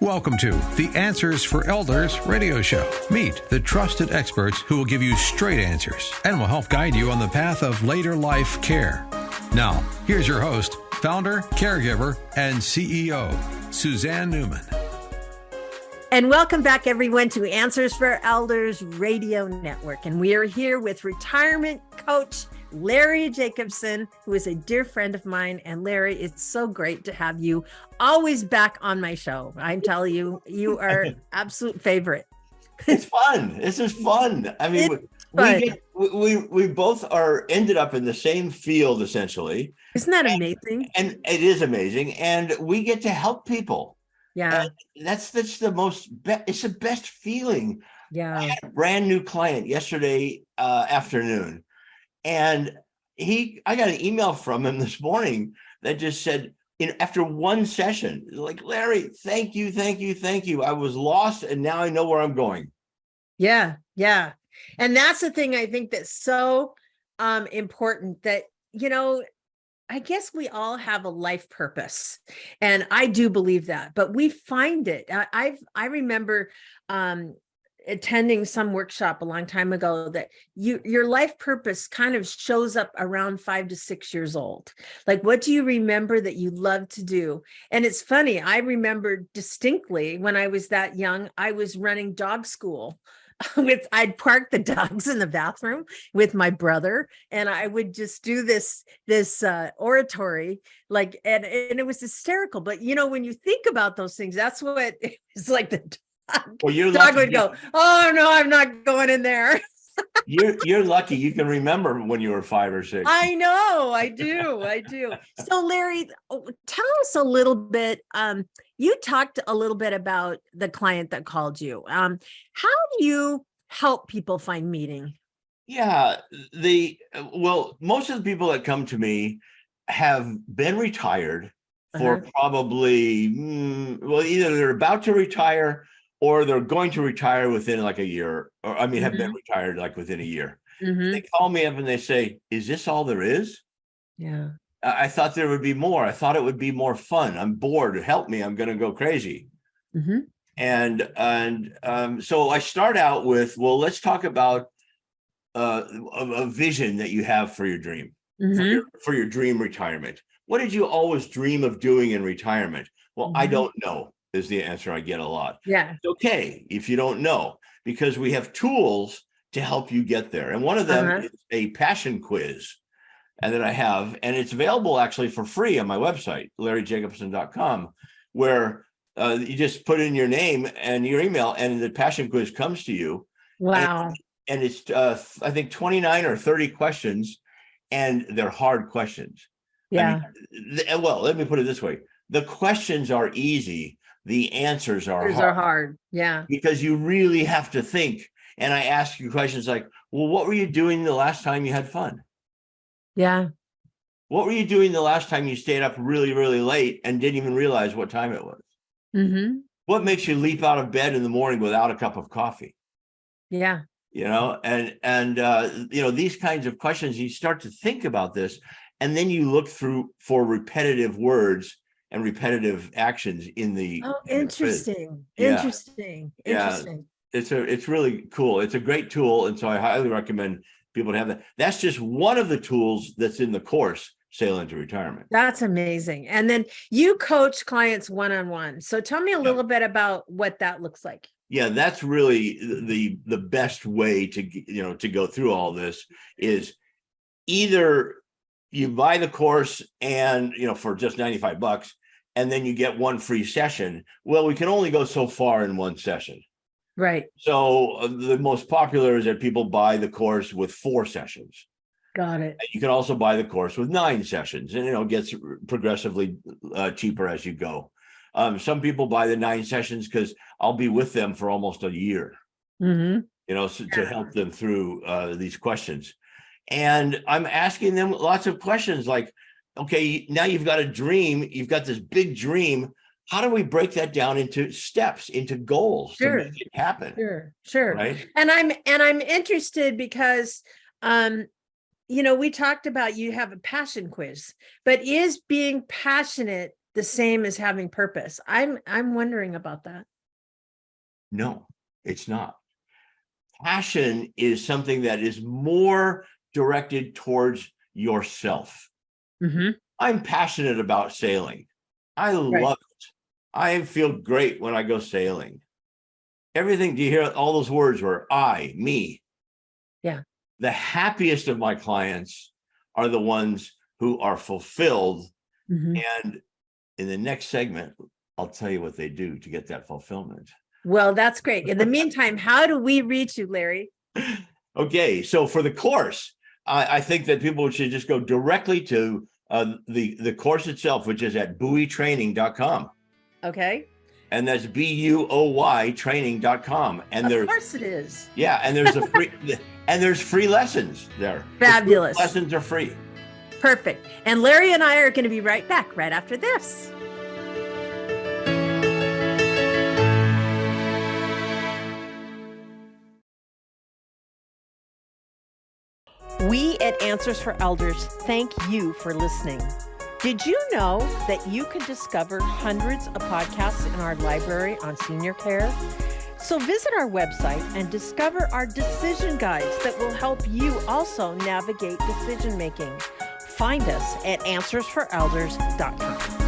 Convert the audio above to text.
Welcome to the Answers for Elders radio show. Meet the trusted experts who will give you straight answers and will help guide you on the path of later life care. Now, here's your host, founder, caregiver, and CEO, Suzanne Newman. And welcome back, everyone, to Answers for Elders Radio Network. And we are here with retirement coach Larry Jacobson, who is a dear friend of mine. And Larry, it's so great to have you always back on my show. I'm telling you, you are absolute favorite. It's fun. This is fun. I mean, we both are ended up in the same field, essentially. Isn't that amazing? And it is amazing. And we get to help people. Yeah. And that's the most, it's the best feeling. Yeah. I had a brand new client yesterday afternoon. And I got an email from him this morning that just said, after one session, like, Larry, thank you. I was lost and now I know where I'm going. Yeah. Yeah. And that's the thing I think that's so important that, I guess we all have a life purpose, and I do believe that, but we find it. I remember attending some workshop a long time ago that your life purpose kind of shows up around 5 to 6 years old. Like, what do you remember that you love to do? And it's funny, I remember distinctly when I was that young, I was running dog school. I'd park the dogs in the bathroom with my brother, and I would just do this oratory, and it was hysterical. But when you think about those things, that's what it was like. The dog would go, "Oh no, I'm not going in there." You're lucky you can remember when you were 5 or 6. I know, I do. So Larry, tell us a little bit. You talked a little bit about the client that called you. How do you help people find meaning? Yeah, most of the people that come to me have been retired for probably, either they're about to retire or they're going to retire within like a year, or have been retired like within a year. They call me up and they say, "Is this all there is?" Yeah. I thought there would be more. I thought it would be more fun. I'm bored. Help me. I'm going to go crazy. And so I start out with, let's talk about a vision that you have for your dream, for your dream retirement. What did you always dream of doing in retirement? Well, I don't know, is the answer I get a lot. Yeah. It's okay if you don't know, because we have tools to help you get there. And one of them is a passion quiz. And that I have, and it's available actually for free on my website, LarryJacobson.com, where you just put in your name and your email, and the passion quiz comes to you. Wow. And it's, I think, 29 or 30 questions, and they're hard questions. Yeah. Let me put it this way. The questions are easy. The answers are hard. Yeah. Because you really have to think. And I ask you questions like, what were you doing the last time you had fun? Yeah. What were you doing the last time you stayed up really, really late and didn't even realize what time it was? What makes you leap out of bed in the morning without a cup of coffee? Yeah. And these kinds of questions, you start to think about this, and then you look through for repetitive words and repetitive actions in the. Oh, interesting. Interesting. It's really cool. It's a great tool. And so I highly recommend people to have that. That's just one of the tools that's in the course, Sail into Retirement. That's amazing. And then you coach clients one-on-one. So tell me a little bit about what that looks like. Yeah, that's really the best way to go through all this is either you buy the course and, for just $95, and then you get one free session. Well, we can only go so far in one session. Right. So the most popular is that people buy the course with 4 sessions. Got it. You can also buy the course with 9 sessions, and it gets progressively cheaper as you go. Some people buy the 9 sessions because I'll be with them for almost a year, to help them through these questions. And I'm asking them lots of questions like, okay, now you've got a dream, you've got this big dream. How do we break that down into steps, into goals to make it happen? Sure. Right. And I'm interested because, we talked about you have a passion quiz, but is being passionate the same as having purpose? I'm wondering about that. No, it's not. Passion is something that is more directed towards yourself. Mm-hmm. I'm passionate about sailing. I love it. I feel great when I go sailing. Everything, do you hear all those words were I, me? Yeah. The happiest of my clients are the ones who are fulfilled. Mm-hmm. And in the next segment, I'll tell you what they do to get that fulfillment. Well, that's great. In the meantime, how do we reach you, Larry? Okay, so for the course, I think that people should just go directly to the course itself, which is at buoytraining.com. Okay. And that's BUOY training.com. And of course it is. Yeah, and there's a free and there's free lessons there. Fabulous. The lessons are free. Perfect. And Larry and I are going to be right back right after this. We at Answers for Elders thank you for listening. Did you know that you can discover hundreds of podcasts in our library on senior care? So visit our website and discover our decision guides that will help you also navigate decision making. Find us at answersforelders.com.